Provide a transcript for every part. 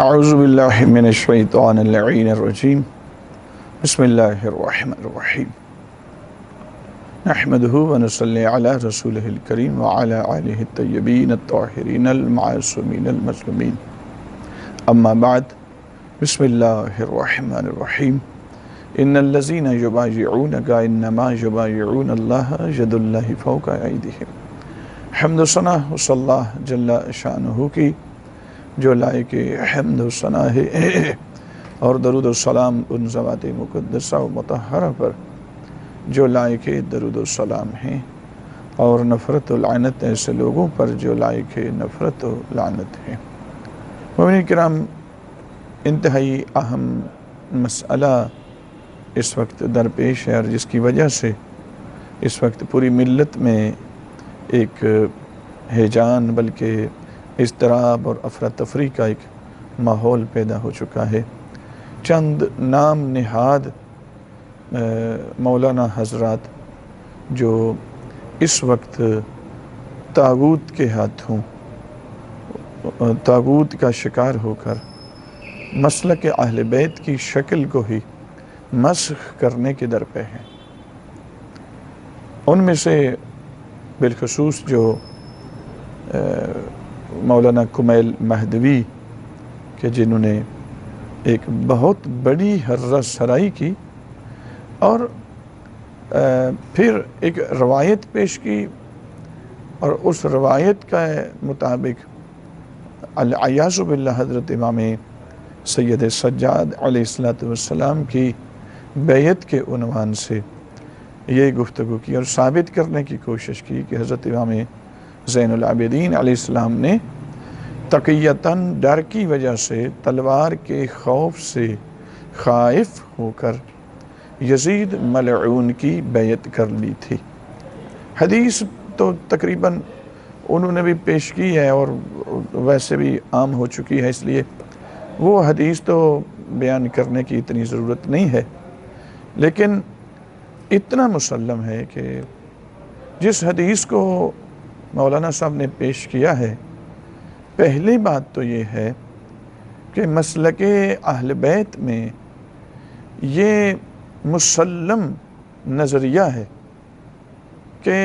اعوذ باللہ من الشیطان اللعین الرجیم بسم اللہ الرحمن الرحیم نحمدہ ونصلی علی رسولہ الکریم وعلی آلہ الطیبین الطاہرین المعصومین المظلومین اما بعد بسم اللہ الرحمن الرحیم ان الذین یبایعونک انما یبایعون اللہ ید اللہ فوق ایدیہم۔ حمد و ثنا صلی اللہ جل شانہ کی جو لائق حمد و ثنا ہے، اور درود و سلام ان ذوات مقدسہ و مطہرہ پر جو لائق درود و سلام ہیں، اور نفرت و لعنت ایسے لوگوں پر جو لائق نفرت و لعنت ہیں۔ مومنین کرام، انتہائی اہم مسئلہ اس وقت درپیش ہے، اور جس کی وجہ سے اس وقت پوری ملت میں ایک ہیجان بلکہ اضطراب اور افراتفری کا ایک ماحول پیدا ہو چکا ہے۔ چند نام نہاد مولانا حضرات جو اس وقت طاغوت کے ہاتھوں طاغوت کا شکار ہو کر مسلک اہل بیت کی شکل کو ہی مسخ کرنے کے در پہ ہیں، ان میں سے بالخصوص جو مولانا کمیل مہدوی کہ جنہوں نے ایک بہت بڑی حرہ سرائی کی اور پھر ایک روایت پیش کی، اور اس روایت کا مطابق العیاذ باللہ حضرت امام سید سجاد علیہ السلام کی بیعت کے عنوان سے یہ گفتگو کی اور ثابت کرنے کی کوشش کی کہ حضرت امام زین العابدین علیہ السلام نے تقیتاً ڈر کی وجہ سے، تلوار کے خوف سے خائف ہو کر یزید ملعون کی بیعت کر لی تھی۔ حدیث تو تقریباً انہوں نے بھی پیش کی ہے اور ویسے بھی عام ہو چکی ہے، اس لیے وہ حدیث تو بیان کرنے کی اتنی ضرورت نہیں ہے، لیکن اتنا مسلم ہے کہ جس حدیث کو مولانا صاحب نے پیش کیا ہے، پہلی بات تو یہ ہے کہ مسلک اہل بیت میں یہ مسلم نظریہ ہے کہ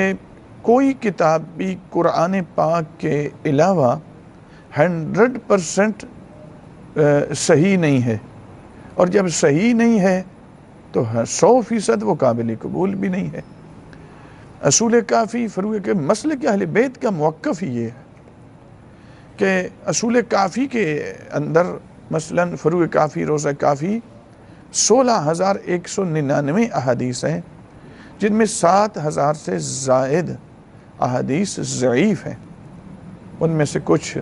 کوئی کتاب بھی قرآن پاک کے علاوہ 100% صحیح نہیں ہے، اور جب صحیح نہیں ہے تو 100% وہ قابل قبول بھی نہیں ہے۔ اصول کافی فروع کے مسلک اہل بیت کا موقف ہی یہ ہے کہ اصول کافی کے اندر مثلاً فروع کافی، روزہ کافی 16,199 احادیث ہیں، جن میں 7,000 سے زائد احادیث ضعیف ہیں، ان میں سے کچھ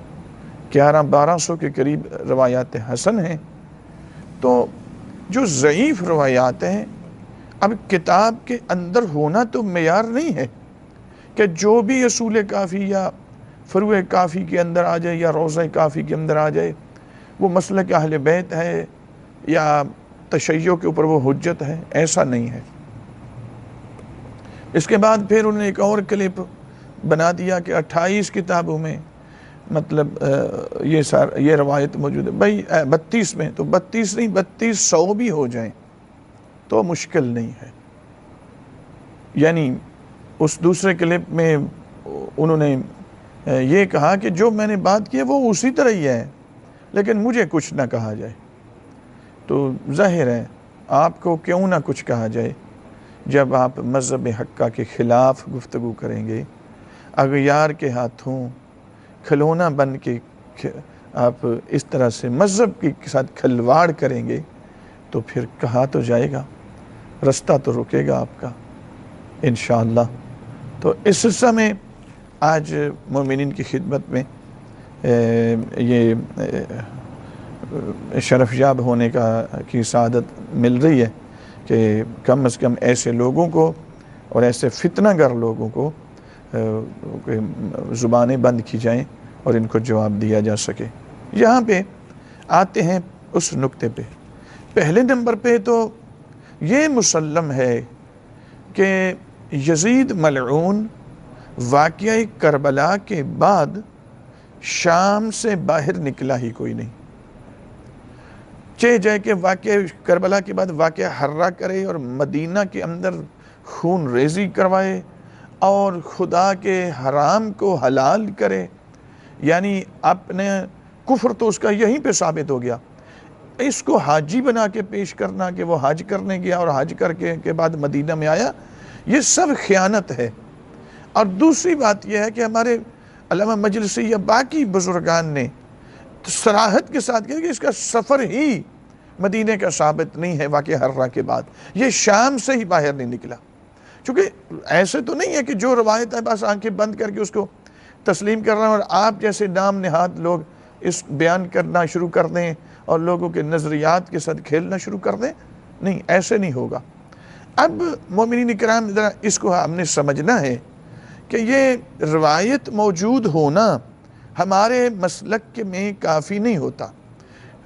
1100-1200 کے قریب روایات حسن ہیں۔ تو جو ضعیف روایات ہیں، اب کتاب کے اندر ہونا تو معیار نہیں ہے کہ جو بھی اصول کافی یا فروع کافی کے اندر آ جائے یا روضہ کافی کے اندر آ جائے وہ مسلک اہل بیت ہے یا تشیع کے اوپر وہ حجت ہے، ایسا نہیں ہے۔ اس کے بعد پھر انہوں نے ایک اور کلپ بنا دیا کہ 28 کتابوں میں مطلب یہ روایت موجود ہے۔ بھائی 32 میں تو 32 نہیں، 3200 بھی ہو جائیں تو مشکل نہیں ہے۔ یعنی اس دوسرے کلپ میں انہوں نے یہ کہا کہ جو میں نے بات کی ہے وہ اسی طرح ہی ہے، لیکن مجھے کچھ نہ کہا جائے۔ تو ظاہر ہے آپ کو کیوں نہ کچھ کہا جائے جب آپ مذہب حقہ کے خلاف گفتگو کریں گے، اغیار کے ہاتھوں کھلونا بن کے آپ اس طرح سے مذہب کے ساتھ کھلواڑ کریں گے تو پھر کہا تو جائے گا، رستہ تو رکے گا آپ کا انشاءاللہ۔ تو اس حصہ میں آج مومنین کی خدمت میں یہ شرف یاب ہونے کی سعادت مل رہی ہے کہ کم از کم ایسے لوگوں کو اور ایسے فتنہ گر لوگوں کو زبانیں بند کی جائیں اور ان کو جواب دیا جا سکے۔ یہاں پہ آتے ہیں اس نقطے پہ۔ پہلے نمبر پہ تو یہ مسلم ہے کہ یزید ملعون واقعہ کربلا کے بعد شام سے باہر نکلا ہی کوئی نہیں۔ چہ جائے کہ واقعہ کربلا کے بعد واقعہ حرہ کرے اور مدینہ کے اندر خون ریزی کروائے اور خدا کے حرام کو حلال کرے، یعنی اپنے کفر تو اس کا یہیں پہ ثابت ہو گیا، اس کو حاجی بنا کے پیش کرنا کہ وہ حج کرنے گیا اور حج کر کے بعد مدینہ میں آیا، یہ سب خیانت ہے۔ اور دوسری بات یہ ہے کہ ہمارے علامہ مجلسی یا باقی بزرگان نے صراحت کے ساتھ کہا کہ اس کا سفر ہی مدینہ کا ثابت نہیں ہے واقعہ حرہ کے بعد، یہ شام سے ہی باہر نہیں نکلا۔ چونکہ ایسے تو نہیں ہے کہ جو روایت ہے بس آنکھیں بند کر کے اس کو تسلیم کر رہے ہیں اور آپ جیسے نام نہاد لوگ اس بیان کرنا شروع کر دیں اور لوگوں کے نظریات کے ساتھ کھیلنا شروع کر دیں، نہیں، ایسے نہیں ہوگا۔ اب مومنین کرام ذرا اس کو ہم نے سمجھنا ہے کہ یہ روایت موجود ہونا ہمارے مسلک میں کافی نہیں ہوتا۔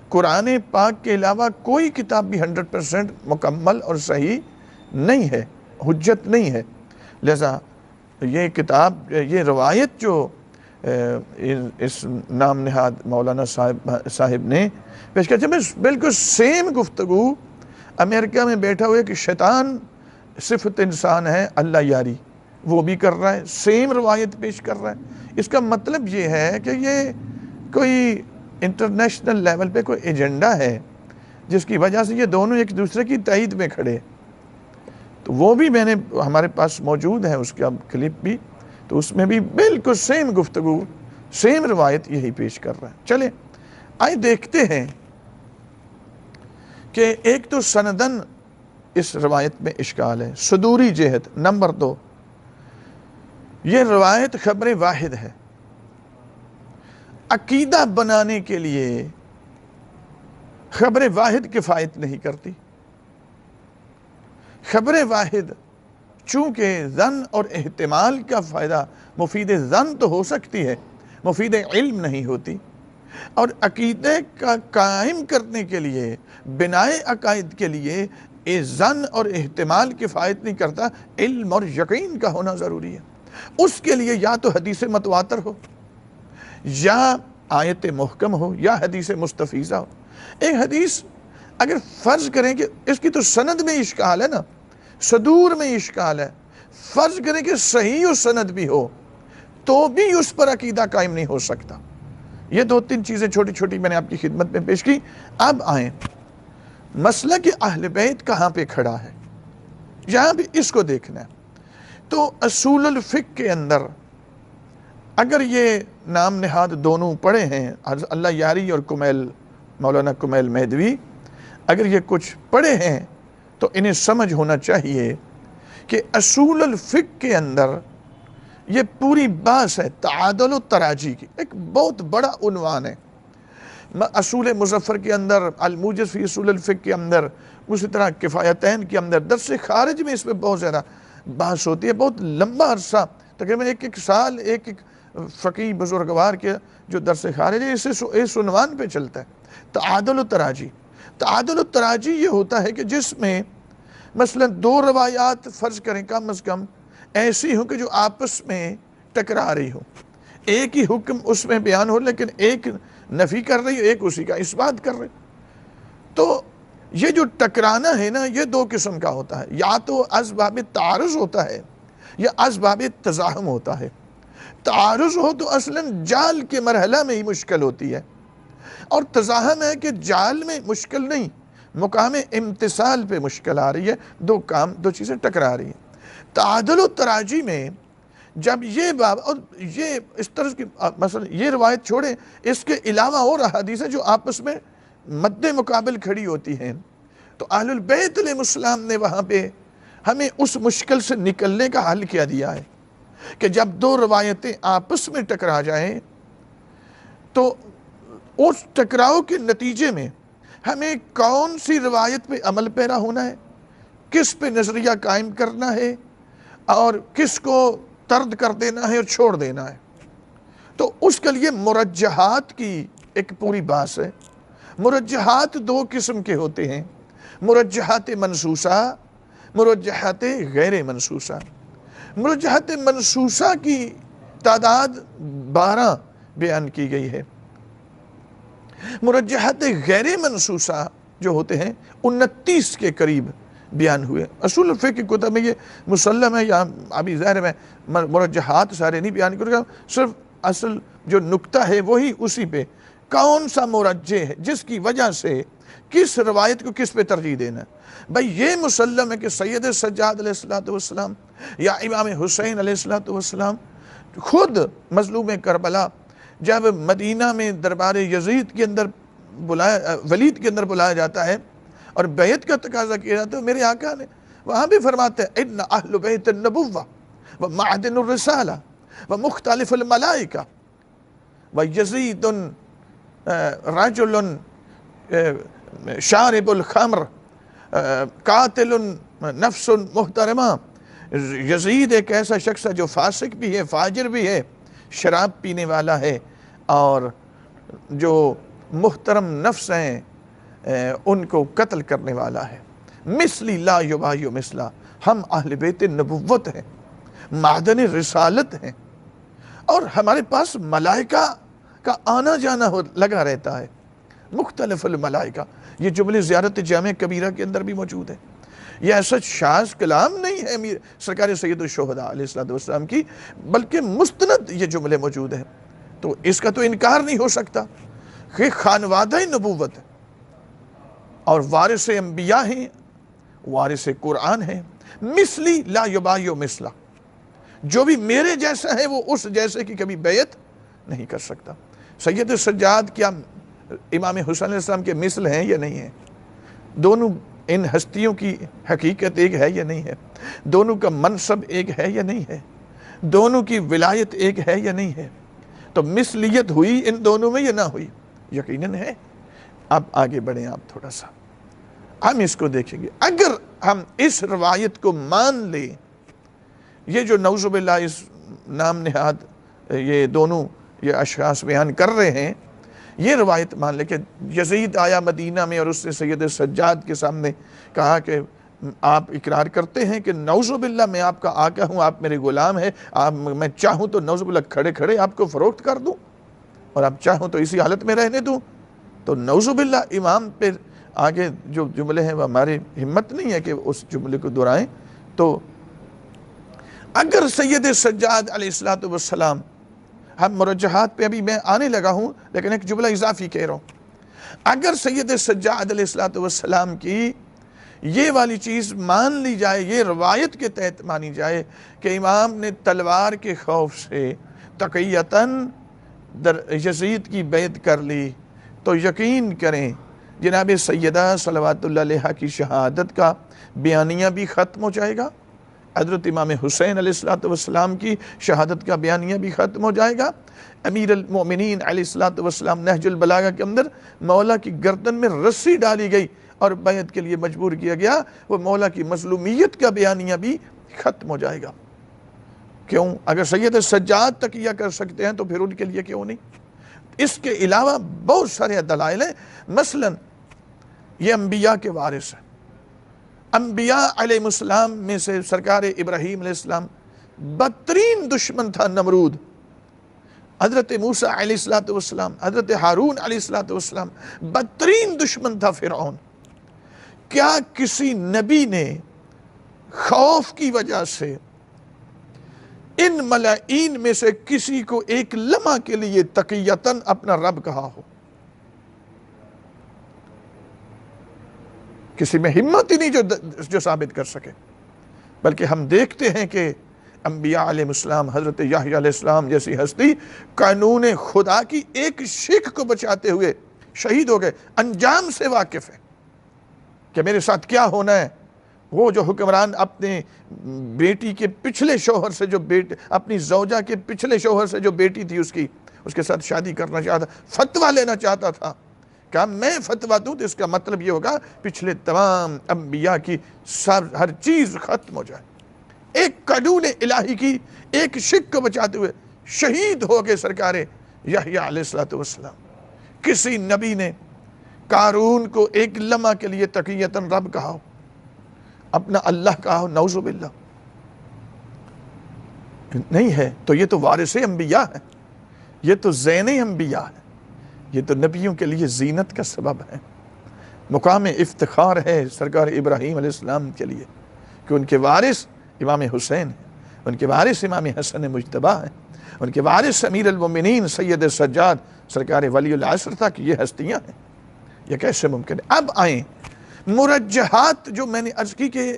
قرآن پاک کے علاوہ کوئی کتاب بھی 100% مکمل اور صحیح نہیں ہے، حجت نہیں ہے، لہذا یہ کتاب، یہ روایت جو اس نام نہاد مولانا صاحب نے پیش کیا، جب بالکل سیم گفتگو امریکہ میں بیٹھا ہوئے کہ شیطان صفت انسان ہے، اللہ یاری، وہ بھی کر رہا ہے، سیم روایت پیش کر رہا ہے۔ اس کا مطلب یہ ہے کہ یہ کوئی انٹرنیشنل لیول پہ کوئی ایجنڈا ہے جس کی وجہ سے یہ دونوں ایک دوسرے کی تائید میں کھڑے، تو وہ بھی میں نے ہمارے پاس موجود ہے اس کا کلپ بھی، تو اس میں بھی بالکل سیم گفتگو، سیم روایت یہی پیش کر رہا ہے۔ چلیں آئے دیکھتے ہیں کہ ایک تو سندن اس روایت میں اشکال ہے، صدوری جہت۔ نمبر 2، یہ روایت خبر واحد ہے، عقیدہ بنانے کے لیے خبر واحد کفایت نہیں کرتی۔ خبر واحد چونکہ ظن اور احتمال کا فائدہ، مفید ظن تو ہو سکتی ہے، مفید علم نہیں ہوتی، اور عقیدے کا قائم کرنے کے لیے، بنائے عقائد کے لیے ظن اور احتمال کفایت نہیں کرتا، علم اور یقین کا ہونا ضروری ہے۔ اس کے لیے یا تو حدیث متواتر ہو، یا آیت محکم ہو، یا حدیث مستفیضہ ہو۔ ایک حدیث اگر فرض کریں کہ اس کی تو سند میں اشکال ہے نا، صدور میں اشکال ہے، فرض کریں کہ صحیح و سند بھی ہو تو بھی اس پر عقیدہ قائم نہیں ہو سکتا۔ یہ 2-3 چیزیں چھوٹی چھوٹی میں نے آپ کی خدمت میں پیش کی۔ اب آئیں مسئلہ کہ اہل بیت کہاں پہ کھڑا ہے، یہاں بھی اس کو دیکھنا ہے۔ تو اصول الفقہ کے اندر اگر یہ نام نہاد دونوں پڑھے ہیں، اللہ یاری اور مولانا کمیل مہدوی، اگر یہ کچھ پڑھے ہیں تو انہیں سمجھ ہونا چاہیے کہ اصول الفقہ کے اندر یہ پوری بحث ہے تعادل و تراجی کی، ایک بہت بڑا عنوان ہے۔ اصول مظفر کے اندر، الموجز فی اصول الفقہ کے اندر، اسی طرح کفایتین کے اندر، درس خارج میں اس پہ بہت زیادہ بحث ہوتی ہے، بہت لمبا عرصہ، تقریباً ایک سال ایک فقی بزرگوار کے جو درس خارج ہے اس عنوان پہ چلتا ہے، تعادل و تراجی۔ تعادل و تراجی یہ ہوتا ہے کہ جس میں مثلا 2 روایات فرض کریں کم از کم ایسی ہوں کہ جو آپس میں ٹکرا رہی ہوں، ایک ہی حکم اس میں بیان ہو لیکن ایک نفی کر رہی ہو، ایک اسی کا اثبات کر رہی، تو یہ جو ٹکرانا ہے نا، یہ 2 قسم کا ہوتا ہے، یا تو اسباب تعارض ہوتا ہے یا اسباب تزاحم ہوتا ہے۔ تعارض ہو تو اصلاً جال کے مرحلہ میں ہی مشکل ہوتی ہے، اور تزاحم ہے کہ جال میں مشکل نہیں، مقام امتثال پہ مشکل آ رہی ہے، 2 چیزیں ٹکرا رہی ہیں۔ تعادل و تراجی میں جب یہ باب اور یہ اس طرح کی مثلا یہ روایت چھوڑیں، اس کے علاوہ اور احادیث جو آپس میں مد مقابل کھڑی ہوتی ہیں، تو اہل البیت علیہ السلام نے وہاں پہ ہمیں اس مشکل سے نکلنے کا حل کیا دیا ہے کہ جب 2 روایتیں آپس میں ٹکرا جائیں تو اس ٹکراؤ کے نتیجے میں ہمیں کون سی روایت پہ عمل پیرا ہونا ہے، کس پہ نظریہ قائم کرنا ہے، اور کس کو طرد کر دینا ہے اور چھوڑ دینا ہے۔ تو اس کے لیے مرجحات کی ایک پوری بحث ہے۔ مرجحات 2 قسم کے ہوتے ہیں، مرجحات منصوصہ، مرجحات غیر منصوصہ۔ مرجحات منصوصہ کی تعداد 12 بیان کی گئی ہے، مرجحات غیر منصوصہ جو ہوتے ہیں 29 کے قریب بیان ہوئے. اصول فقہ کی کتب میں یہ مسلم ہے، یا ابھی ظاہر میں مرجحات سارے نہیں بیان کروں گا، صرف اصل جو نکتہ ہے وہی اسی پہ کون سا مرجح ہے جس کی وجہ سے کس روایت کو کس پہ ترجیح دینا ہے. بھئی یہ مسلم ہے کہ سید سجاد علیہ السلام یا امام حسین علیہ السلام خود مظلوم کربلا جب مدینہ میں دربار یزید کے اندر ولید کے اندر بلایا جاتا ہے اور بیعت کا تقاضا کیا جاتا ہے، میرے آقا نے وہاں بھی فرماتے ہیں ان اہل بیت النبوہ و معدن الرسالہ و مختلف الملائکہ و یزید رجل شارب الخمر قاتل نفس محترمہ. یزید ایک ایسا شخص ہے جو فاسق بھی ہے، فاجر بھی ہے، شراب پینے والا ہے، اور جو محترم نفس ہیں ان کو قتل کرنے والا ہے. مثلی لا یبایع مثلا، ہم اہل بیت نبوت ہیں، معدن رسالت ہیں، اور ہمارے پاس ملائکہ کا آنا جانا لگا رہتا ہے. مختلف الملائکہ، یہ جملے زیارت جامع کبیرہ کے اندر بھی موجود ہے. یہ ایسا شاذ کلام نہیں ہے سرکار سید الشہداء علیہ السلام کی، بلکہ مستند یہ جملے موجود ہیں. تو اس کا تو انکار نہیں ہو سکتا کہ خانوادہ نبوت ہے اور وارث انبیاء ہیں، وارث قرآن ہیں. مثلی لا یبایع مثلا، جو بھی میرے جیسا ہے وہ اس جیسے کی کبھی بیعت نہیں کر سکتا. سید سجاد کیا امام حسین علیہ السلام کے مثل ہیں یا نہیں ہیں؟ دونوں ان ہستیوں کی حقیقت ایک ہے یا نہیں ہے؟ دونوں کا منصب ایک ہے یا نہیں ہے؟ دونوں کی ولایت ایک ہے یا نہیں ہے؟ تو مثلیت ہوئی ان دونوں میں یا نہ ہوئی؟ یقیناً ہے. اب آگے بڑھیں آپ تھوڑا سا، ہم اس کو دیکھیں گے. اگر ہم اس روایت کو مان لیں، یہ جو نعوذ باللہ اس نام نہاد یہ دونوں یہ اشخاص بیان کر رہے ہیں، یہ روایت مان لے کہ یزید آیا مدینہ میں اور اس نے سید سجاد کے سامنے کہا کہ آپ اقرار کرتے ہیں کہ نعوذ باللہ میں آپ کا آقا ہوں، آپ میرے غلام ہیں، میں چاہوں تو نعوذ باللہ کھڑے کھڑے آپ کو فروخت کر دوں اور آپ چاہوں تو اسی حالت میں رہنے دوں. تو نعوذ باللہ امام پہ آگے جو جملے ہیں وہ ہماری ہمت نہیں ہے کہ اس جملے کو دہرائیں. تو اگر سید سجاد علیہ السلام، ہم مرجحات پہ ابھی میں آنے لگا ہوں لیکن ایک جملہ اضافی کہہ رہا ہوں، اگر سید سجاد علیہ السلام کی یہ والی چیز مان لی جائے، یہ روایت کے تحت مانی جائے کہ امام نے تلوار کے خوف سے تقیتاً یزید کی بیعت کر لی، تو یقین کریں جناب سیدہ صلوات اللہ علیہ کی شہادت کا بیانیہ بھی ختم ہو جائے گا، حضرت امام حسین علیہ السلام کی شہادت کا بیانیہ بھی ختم ہو جائے گا. امیر المؤمنین علیہ السلام نہج البلاغہ کے اندر مولا کی گردن میں رسی ڈالی گئی اور بیعت کے لیے مجبور کیا گیا، وہ مولا کی مظلومیت کا بیانیہ بھی ختم ہو جائے گا. کیوں؟ اگر سید سجاد تقیہ کر سکتے ہیں تو پھر ان کے لیے کیوں نہیں؟ اس کے علاوہ بہت سارے دلائل ہیں. مثلا یہ انبیاء کے وارث ہیں. انبیاء علیہ السلام میں سے سرکار ابراہیم علیہ السلام بدترین دشمن تھا نمرود. حضرت موسیٰ علیہ السلام، حضرت ہارون علیہ السلام بدترین دشمن تھا فرعون. کیا کسی نبی نے خوف کی وجہ سے ان ملائین میں سے کسی کو ایک لمحہ کے لیے تقیتاً اپنا رب کہا ہو؟ کسی میں ہمت ہی نہیں جو ثابت کر سکے. بلکہ ہم دیکھتے ہیں کہ انبیاء علیہ السلام، حضرت یحییٰ علیہ السلام جیسی ہستی قانون خدا کی ایک شک کو بچاتے ہوئے شہید ہو گئے، انجام سے واقف ہے کہ میرے ساتھ کیا ہونا ہے. وہ جو حکمران اپنے بیٹی کے پچھلے شوہر سے اپنی زوجہ کے پچھلے شوہر سے جو بیٹی تھی اس کے ساتھ شادی کرنا چاہتا، فتویٰ لینا چاہتا تھا، کہا میں فتویٰ دوں تو اس کا مطلب یہ ہوگا پچھلے تمام انبیاء کی ہر چیز ختم ہو جائے. ایک قانون الہی کی ایک شک کو بچاتے ہوئے شہید ہو گئے سرکار یحییٰ علیہ السلام. کسی نبی نے قارون کو ایک لمحہ کے لیے تقیتاً رب کہا ہو، اپنا اللہ کہا ہو؟ نعوذ باللہ نہیں ہے. تو یہ تو وارث انبیاء ہے، یہ تو زین انبیاء ہے، یہ تو نبیوں کے لیے زینت کا سبب ہے. مقام افتخار ہے سرکار ابراہیم علیہ السلام کے لیے کہ ان کے وارث امام حسین ہیں، ان کے وارث امام حسن مجتبیٰ ہیں، ان کے وارث امیر المومنین سید سجاد سرکار ولی العصر تک یہ ہستیاں ہیں۔ یہ کیسے ممکن ہے؟ اب آئیں مرجحات، جو میں نے عرض کی کہ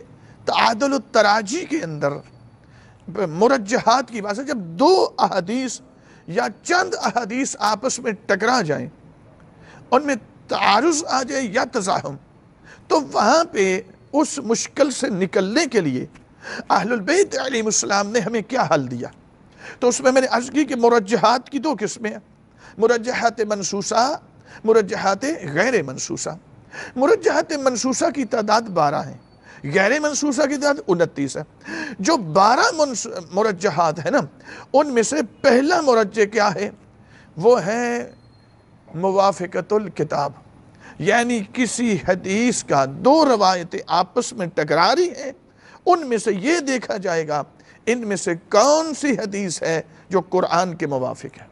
تعادل التراجی کے اندر مرجحات کی بات ہے، جب دو احادیث یا چند احادیث آپس میں ٹکرا جائیں، ان میں تعارض آ جائے یا تزاحم، تو وہاں پہ اس مشکل سے نکلنے کے لیے اہل البیت علیہ السلام نے ہمیں کیا حل دیا؟ تو اس میں نے عرض کی کہ مرجحات کی دو قسمیں ہیں، مرجحات منصوصہ، مرجحات غیر منصوصہ۔ مرجحات منصوصہ کی تعداد 12 ہیں، غیر منصوصہ کی تعداد 29 ہے۔ جو 12 مرجحات ہیں نا، ان میں سے پہلا مرجح کیا ہے؟ وہ ہے موافقت الکتاب، یعنی کسی حدیث کا دو روایتیں آپس میں ٹکرا رہی ہیں، ان میں سے یہ دیکھا جائے گا ان میں سے کون سی حدیث ہے جو قرآن کے موافق ہے۔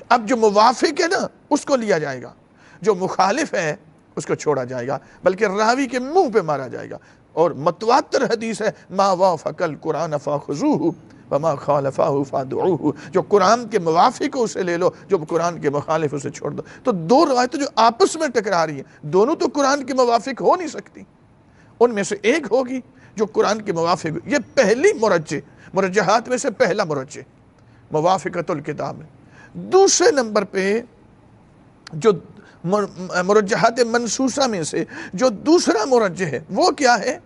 اب جو موافق ہے نا اس کو لیا جائے گا، جو مخالف ہے اس کو چھوڑا جائے گا، بلکہ راوی کے منہ پہ مارا جائے گا۔ اور متواتر حدیث ہے ما وافق القرآن فخذوہ وما خالفہ فادعوہ، جو قرآن کے موافق ہو اسے لے لو، جو قرآن کے مخالف اسے چھوڑ دو۔ تو دو روایتیں جو آپس میں ٹکرا رہی ہیں، دونوں تو قرآن کے موافق ہو نہیں سکتی، ان میں سے ایک ہوگی جو قرآن کے موافق ہو۔ یہ پہلی مرجحات میں سے پہلا مرجح موافقت الکتاب ہے۔ دوسرے نمبر پہ جو مرجحات منصوصہ میں سے جو دوسرا مرجح ہے وہ کیا ہے؟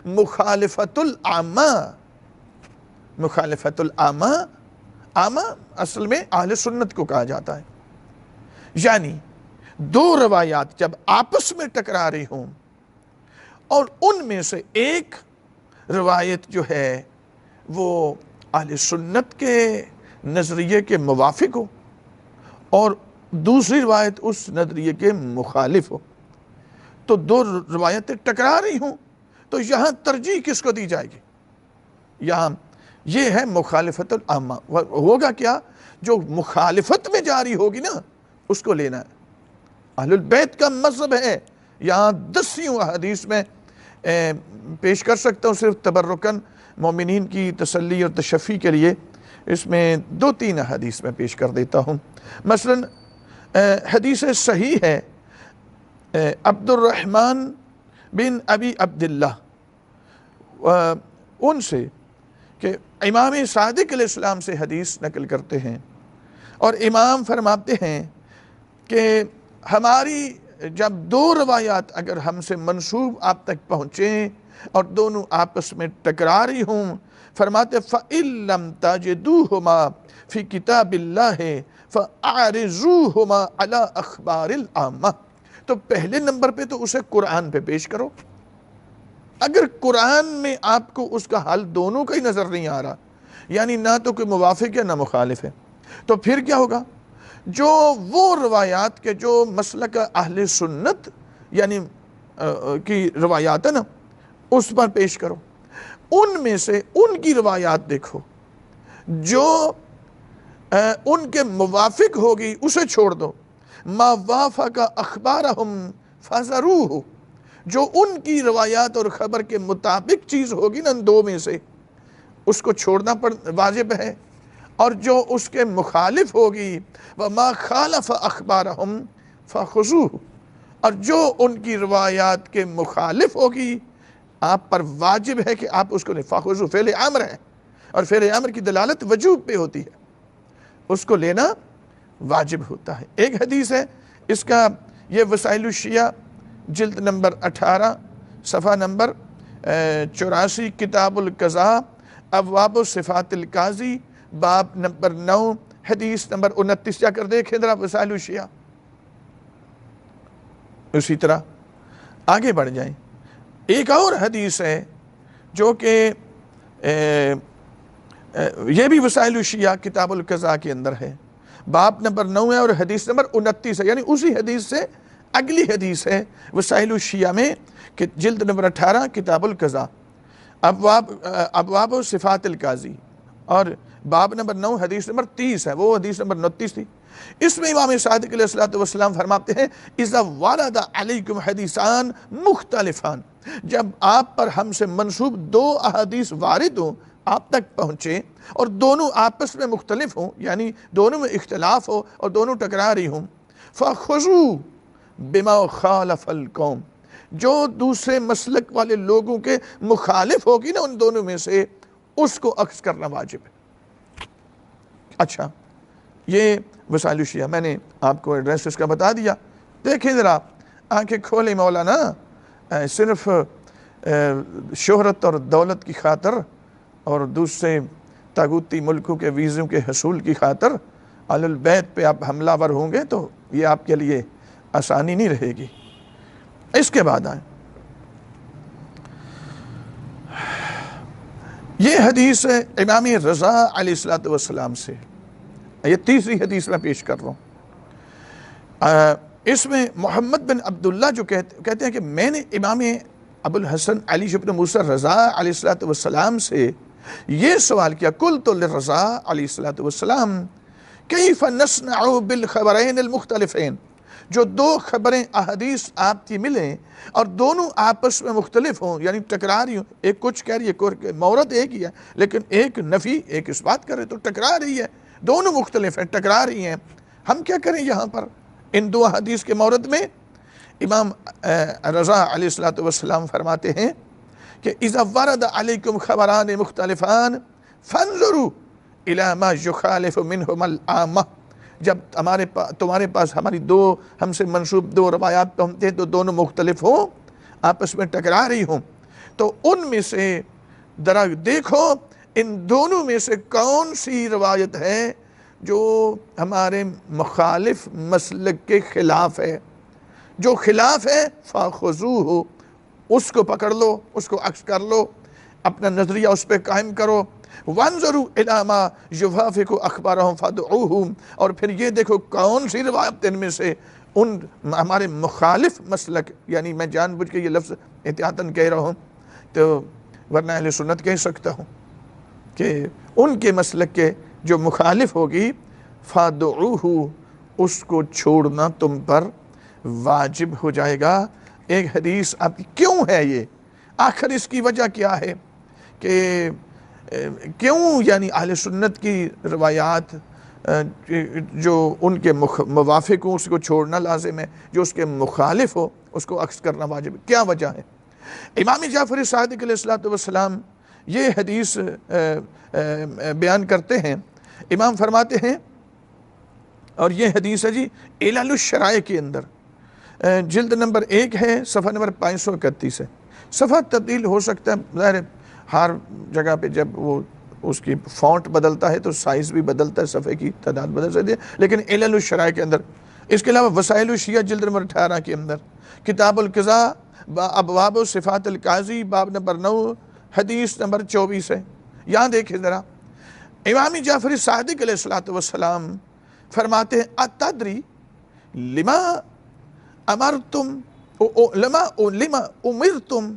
مخالفت العامہ۔ مخالفت العامہ، عامہ اصل میں اہل سنت کو کہا جاتا ہے، یعنی دو روایات جب آپس میں ٹکرا رہی ہوں اور ان میں سے ایک روایت جو ہے وہ اہل سنت کے نظریے کے موافق ہو اور دوسری روایت اس نظریے کے مخالف ہو، تو دو روایتیں ٹکرا رہی ہوں تو یہاں ترجیح کس کو دی جائے گی؟ یہاں یہ ہے مخالفت العامہ۔ ہوگا کیا؟ جو مخالفت میں جاری ہوگی نا اس کو لینا ہے۔ اہل البیت کا مذہب ہے، یہاں 10 حدیث میں پیش کر سکتا ہوں صرف تبرکاً مومنین کی تسلی اور تشفی کے لیے، اس میں 2-3 حدیث میں پیش کر دیتا ہوں۔ مثلاً حدیث صحیح ہے عبد الرحمن بن ابی عبداللہ ان سے کہ امام صادق علیہ السلام سے حدیث نقل کرتے ہیں، اور امام فرماتے ہیں کہ ہماری جب دو روایات اگر ہم سے منسوب آپ تک پہنچیں اور دونوں آپس میں ٹکرا رہی ہوں، فرماتے فَإِن لَمْ تَجِدُوهُمَا فِي كِتَابِ اللَّهِ فَأَعْرِضُوهُمَا عَلَىٰ أَخْبَارِ الْعَامَّةِ، تو پہلے نمبر پہ تو اسے قرآن پہ پیش کرو۔ اگر قرآن میں آپ کو اس کا حل دونوں کا ہی نظر نہیں آ رہا، یعنی نہ تو کوئی موافق ہے نہ مخالف ہے، تو پھر کیا ہوگا؟ جو وہ روایات کے جو مسلک اہل سنت یعنی کی روایات ہے نا اس پر پیش کرو، ان میں سے ان کی روایات دیکھو جو ان کے موافق ہوگی اسے چھوڑ دو۔ ما وافق اخبارہم فذروہ، جو ان کی روایات اور خبر کے مطابق چیز ہوگی نا ان دو میں سے اس کو چھوڑنا واجب ہے، اور جو اس کے مخالف ہوگی وما خالف اخبارہم فخذوہ، اور جو ان کی روایات کے مخالف ہوگی آپ پر واجب ہے کہ آپ اس کو فخذوہ فعل امر ہے، اور فعل امر کی دلالت وجوب پہ ہوتی ہے، اس کو لینا واجب ہوتا ہے۔ ایک حدیث ہے اس کا، یہ وسائل الشیعہ جلد نمبر 18 صفحہ نمبر 84 کتاب القضاء ابواب صفات القاضی باب نمبر 9 حدیث نمبر 29، جا کر دیکھیں ذرا وسائل الشیعہ۔ اسی طرح آگے بڑھ جائیں، ایک اور حدیث ہے جو کہ یہ بھی وسائل الشیعہ کتاب القضاء کے اندر ہے، باب نمبر 9 ہے اور حدیث نمبر 29 ہے، یعنی اسی حدیث سے اگلی حدیث ہے وسائل الشیعہ میں کہ جلد نمبر 18 کتاب القضاء ابواب صفات القاضی اور باب نمبر 9 حدیث نمبر 30 ہے، وہ حدیث نمبر 29 تھی۔ اس میں امام صادق علیہ الصلوۃ والسلام فرماتے ہیں اذا ورد علیکم حدیثان مختلفان، جب آپ پر ہم سے منسوب دو احادیث وارد ہوں، آپ تک پہنچے اور دونوں آپس میں مختلف ہوں، یعنی دونوں میں اختلاف ہو اور دونوں ٹکرا رہی ہوں، فخذوا بما خالف القوم، جو دوسرے مسلک والے لوگوں کے مخالف ہوگی نا ان دونوں میں سے، اس کو اخذ کرنا واجب ہے۔ اچھا، یہ وسائل الشیعہ میں نے آپ کو ایڈریس اس کا بتا دیا۔ دیکھیں ذرا، آنکھیں کھولیں مولانا، صرف شہرت اور دولت کی خاطر اور دوسرے طاغوتی ملکوں کے ویزوں کے حصول کی خاطر اہل البیت پہ آپ حملہ ور ہوں گے تو یہ آپ کے لیے آسانی نہیں رہے گی۔ اس کے بعد آئیں، یہ حدیث امام رضا علیہ الصلوۃ والسلام سے، یہ تیسری حدیث میں پیش کر رہا ہوں۔ اس میں محمد بن عبداللہ جو کہتے ہیں کہ میں نے امام ابو الحسن علی بن موسیٰ رضا علیہ الصلوۃ والسلام سے یہ سوال کیا، قلت للرضا علیہ الصلوۃ والسلام کیف نصنع بالخبرین المختلفین، جو دو خبریں احادیث آپ کی ملیں اور دونوں آپس میں مختلف ہوں، یعنی ٹکرا رہی ہوں، ایک کچھ کہہ رہی ہے، مورد ایک ہی ہے لیکن ایک نفی ایک اس بات کرے تو ٹکرا رہی ہے، دونوں مختلف ہیں، ٹکرا رہی ہیں، ہم کیا کریں یہاں پر ان دو حدیث کے مورد میں؟ امام رضا علیہ الصلوۃ والسلام فرماتے ہیں کہ اذا ورد علیکم خبران مختلفان فانظروا الی ما یخالف منہما العامہ، جب تمہارے پاس ہماری دو ہم سے منسوب دو روایات پہنچتے ہیں تو دونوں مختلف ہوں، آپس میں ٹکرا رہی ہوں، تو ان میں سے ذرا دیکھو ان دونوں میں سے کون سی روایت ہے جو ہمارے مخالف مسلک کے خلاف ہے، جو خلاف ہے فَخُذُوهُ، اس کو پکڑ لو، اس کو عکس کر لو، اپنا نظریہ اس پہ قائم کرو، وَانظُرُوا إِلَىٰ مَا يُوَافِقُ أَخْبَارَهُمْ فَادْعُوهُمْ، اور پھر یہ دیکھو کون سی روایت ان میں سے ان ہمارے مخالف مسلک، یعنی میں جان بوجھ کے یہ لفظ احتیاطاً کہہ رہا ہوں تو ورنہ اہل سنت کہہ سکتا ہوں کہ ان کے مسلک کے جو مخالف ہوگی فَادْعُوهُ، اس کو چھوڑنا تم پر واجب ہو جائے گا۔ ایک حدیث آپ کی کیوں ہے یہ؟ آخر اس کی وجہ کیا ہے کہ کیوں یعنی اہل سنت کی روایات جو ان کے موافق ہوں اس کو چھوڑنا لازم ہے، جو اس کے مخالف ہو اس کو عکس کرنا واجب ہے؟ کیا وجہ ہے؟ امام جعفر صادق علیہ الصلوۃ والسلام یہ حدیث بیان کرتے ہیں، امام فرماتے ہیں، اور یہ حدیث ہے جی علل الشرائع کے اندر، جلد نمبر 1 ہے، صفحہ نمبر 531 ہے۔ صفحہ تبدیل ہو سکتا ہے، ظاہر ہر جگہ پہ جب وہ اس کی فونٹ بدلتا ہے تو سائز بھی بدلتا ہے، صفحے کی تعداد بدل سکتی ہے، لیکن علل الشرائع کے اندر۔ اس کے علاوہ وسائل الشیعہ جلد نمبر 18 کے اندر، کتاب القضاء ابواب صفات القاضی باب نمبر 9 حدیث نمبر 24 ہے۔ یہاں دیکھیں ذرا، امام جعفر صادق علیہ الصلوۃ والسلام فرماتے ہیں اتدری لما امرتم لما امرتم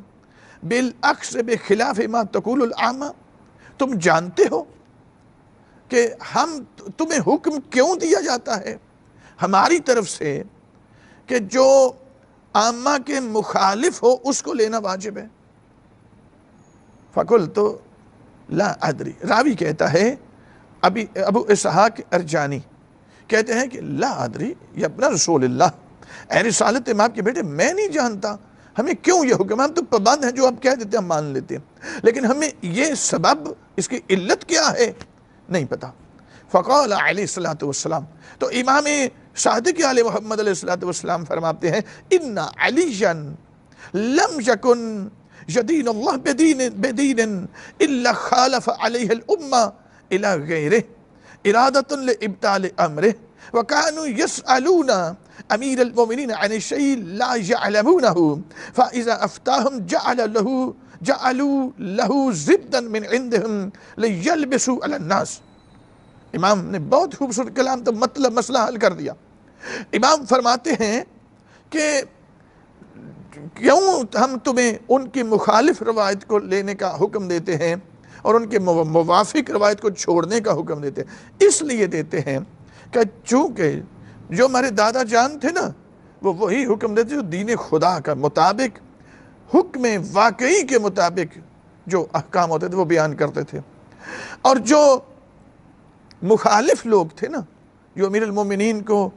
بالعکس بخلاف ما تقول العامہ، تم جانتے ہو کہ تمہیں حکم کیوں دیا جاتا ہے ہماری طرف سے کہ جو عامہ کے مخالف ہو اس کو لینا واجب ہے؟ فقلت لا ادری، راوی کہتا ہے ابو اسحاق ارجانی کہتے ہیں کہ لا ادری یا ابن رسول اللہ، اے رسالت امام کے بیٹے میں نہیں جانتا ہمیں کیوں یہ حکم، ہم تو پابند ہیں، جو آپ کہہ دیتے ہیں ہم مان لیتے ہیں، لیکن ہمیں یہ سبب اس کی علت کیا ہے نہیں پتا۔ فقال علیہ الصلوۃ والسلام، تو امام صادق علیہ محمد علیہ الصلوۃ والسلام فرماتے ہیں ان علیٰ لم یکن یدین اللہ بدین الا خالف علیہ الامہ الی غیرہ ارادۃ لابطال امرہ وکانوا یسألون امیر المؤمنین عن الشیء لا یعلمونہ فاذا افتاہم جعلوا له ضدا من عندهم لیلبسوا علی الناس۔ امام نے بہت خوبصورت کلام تو مطلب مسئلہ حل کر دیا۔ امام فرماتے ہیں کہ کیوں ہم تمہیں ان کی مخالف روایت کو لینے کا حکم دیتے ہیں اور ان کے موافق روایت کو چھوڑنے کا حکم دیتے ہیں؟ اس لیے دیتے ہیں کہ چونکہ جو ہمارے دادا جان تھے نا وہ وہی حکم دیتے جو دین خدا کا مطابق حکم واقعی کے مطابق جو احکام ہوتے تھے وہ بیان کرتے تھے، اور جو مخالف لوگ تھے نا، جو امیر المومنین کو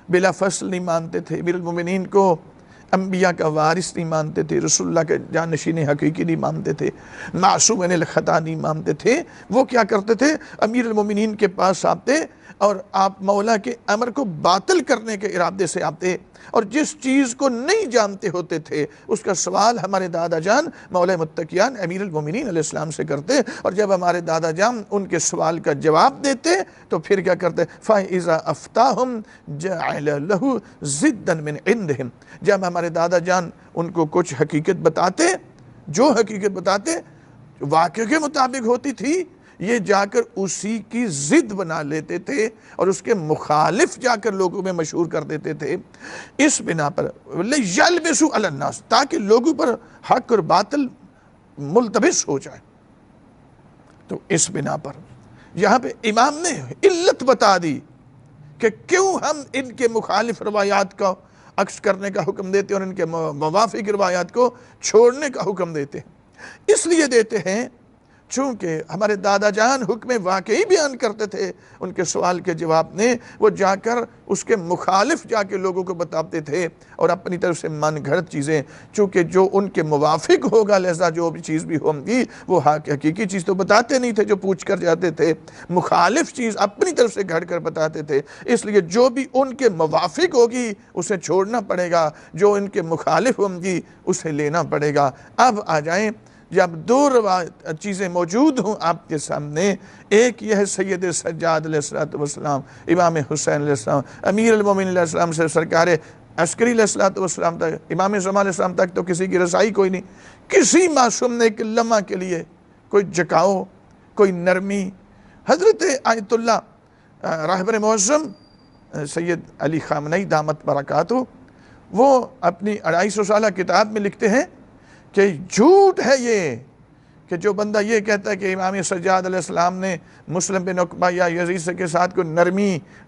بلا فصل نہیں مانتے تھے، امیر المومنین کو انبیاء کا وارث نہیں مانتے تھے، رسول اللہ کے جانشین حقیقی نہیں مانتے تھے، معصوم عن الخطا نہیں مانتے تھے، وہ کیا کرتے تھے؟ امیر المومنین کے پاس آتے اور آپ مولا کے امر کو باطل کرنے کے ارادے سے آتے، اور جس چیز کو نہیں جانتے ہوتے تھے اس کا سوال ہمارے دادا جان مولا متقیان امیر المومنین علیہ السلام سے کرتے، اور جب ہمارے دادا جان ان کے سوال کا جواب دیتے تو پھر کیا کرتے؟ فَإِذَا أَفْتَاهُمْ جَعَلَ لَهُ ضِدًّا مِنْ عِنْدِهِمْ، جب ہمارے دادا جان ان کو کچھ حقیقت بتاتے، جو حقیقت بتاتے واقعے کے مطابق ہوتی تھی، یہ جا کر اسی کی ضد بنا لیتے تھے اور اس کے مخالف جا کر لوگوں میں مشہور کر دیتے تھے، اس بنا پر یلبسوا علی الناس، تاکہ لوگوں پر حق اور باطل ملتبس ہو جائے۔ تو اس بنا پر یہاں پہ امام نے علت بتا دی کہ کیوں ہم ان کے مخالف روایات کا عکس کرنے کا حکم دیتے ہیں اور ان کے موافق روایات کو چھوڑنے کا حکم دیتے ہیں۔ اس لیے دیتے ہیں چونکہ ہمارے دادا جان حکم واقعی بیان کرتے تھے، ان کے سوال کے جواب میں وہ جا کر اس کے مخالف جا کے لوگوں کو بتاتے تھے اور اپنی طرف سے من گھڑت چیزیں، چونکہ جو ان کے موافق ہوگا لہذا جو بھی چیز بھی ہوگی وہ حقیقی چیز تو بتاتے نہیں تھے جو پوچھ کر جاتے تھے، مخالف چیز اپنی طرف سے گھڑ کر بتاتے تھے، اس لیے جو بھی ان کے موافق ہوگی اسے چھوڑنا پڑے گا، جو ان کے مخالف ہوگی اسے لینا پڑے گا۔ اب آ جائیں، جب دو چیزیں موجود ہوں آپ کے سامنے، ایک یہ ہے سید سجاد علیہ السلام، امام حسین علیہ السلام، امیر المومنین علیہ السلام سے سرکار عسکری علیہ السلام تک، امام زمان علیہ السلام تک تو کسی کی رسائی کوئی نہیں، کسی معصوم نے ایک لمحہ کے لیے کوئی جھکاؤ، کوئی نرمی۔ حضرت آیت اللہ راہبر معظم سید علی خامنئی دامت برکاتہ، وہ اپنی 250 سالہ کتاب میں لکھتے ہیں کہ جھوٹ ہے یہ کہ جو بندہ یہ کہتا ہے کہ امام سجاد علیہ السلام نے مسلم بن عقبہ یا یزید کے ساتھ کوئی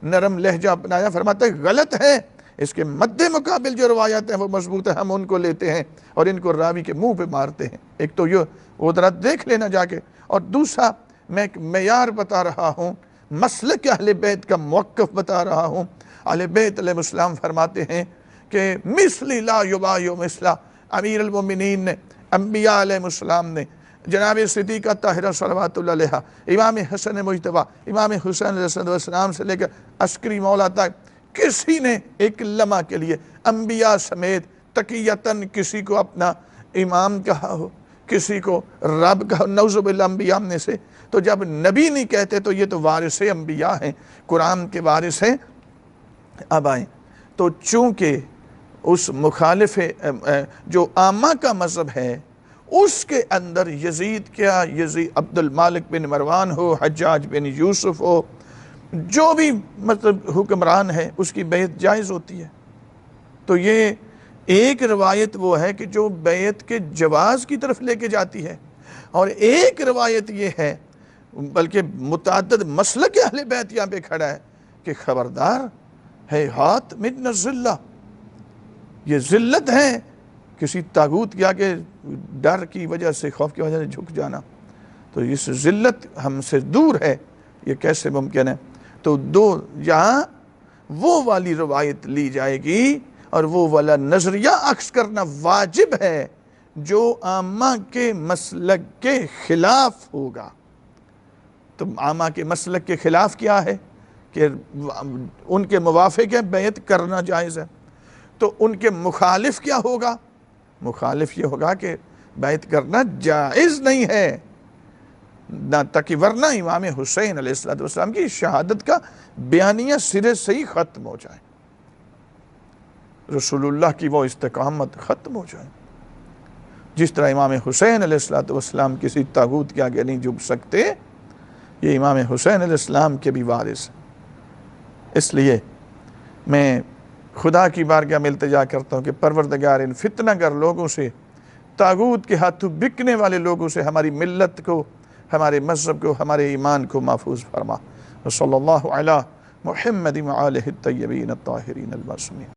نرم لہجہ اپنایا، فرماتا ہے غلط ہے، اس کے مد مقابل جو روایات ہیں وہ مضبوط ہیں، ہم ان کو لیتے ہیں اور ان کو راوی کے منہ پہ مارتے ہیں۔ ایک تو یہ وہ ذرا دیکھ لینا جا کے، اور دوسرا میں ایک معیار بتا رہا ہوں، مسلک اہل بیت کا موقف بتا رہا ہوں۔ اہل بیت علیہ السلام فرماتے ہیں کہ مثلی لا یبایع مثلا، امیر المومنین نے، انبیاء علیہ السلام نے، جناب صدیقہ طاہرہ صلوات اللہ علیہا، امام حسن مجتبیٰ، امام حسین علیہ السلام سے لے کر عسکری مولا تک، کسی نے ایک لمحہ کے لیے انبیاء سمیت تقیتاً کسی کو اپنا امام کہا ہو، کسی کو رب کہا، نعوذ باللہ انبیاء میں سے۔ تو جب نبی نہیں کہتے تو یہ تو وارث انبیاء ہیں، قرآن کے وارث ہیں۔ اب آئیں تو چونکہ اس مخالف جو عامہ کا مذہب ہے اس کے اندر یزید کیا، یزید عبد المالک بن مروان ہو، حجاج بن یوسف ہو، جو بھی مطلب حکمران ہے اس کی بیعت جائز ہوتی ہے۔ تو یہ ایک روایت وہ ہے کہ جو بیعت کے جواز کی طرف لے کے جاتی ہے، اور ایک روایت یہ ہے، بلکہ متعدد مسلک اہل بیت یہاں پہ کھڑا ہے کہ خبردار ہے ہاتھ من الذلہ، یہ ذلت ہے کسی طاغوت کے آگے ڈر کی وجہ سے، خوف کی وجہ سے جھک جانا، تو اس ذلت ہم سے دور ہے، یہ کیسے ممکن ہے؟ تو یہاں وہ والی روایت لی جائے گی اور وہ والا نظریہ عکس کرنا واجب ہے جو عامہ کے مسلک کے خلاف ہوگا۔ تو عامہ کے مسلک کے خلاف کیا ہے کہ ان کے موافق ہے بیعت کرنا جائز ہے، تو ان کے مخالف کیا ہوگا؟ مخالف یہ ہوگا کہ بیعت کرنا جائز نہیں ہے، نہ تاکہ ورنہ امام حسین علیہ السلام کی شہادت کا بیانیہ سرے سے ہی ختم ہو جائے، رسول اللہ کی وہ استقامت ختم ہو جائے۔ جس طرح امام حسین علیہ السلام کسی طاغوت کے آگے نہیں جھک سکتے، یہ امام حسین علیہ السلام کے بھی وارث ہیں۔ اس لیے میں خدا کی بارگاہ میں التجا کرتا ہوں کہ پروردگار ان فتنہ گر لوگوں سے، طاغوت کے ہاتھوں بکنے والے لوگوں سے ہماری ملت کو، ہمارے مذہب کو، ہمارے ایمان کو محفوظ فرما۔ صلی اللہ علی محمد وآلہ الطیبین الطاہرین المعصومین.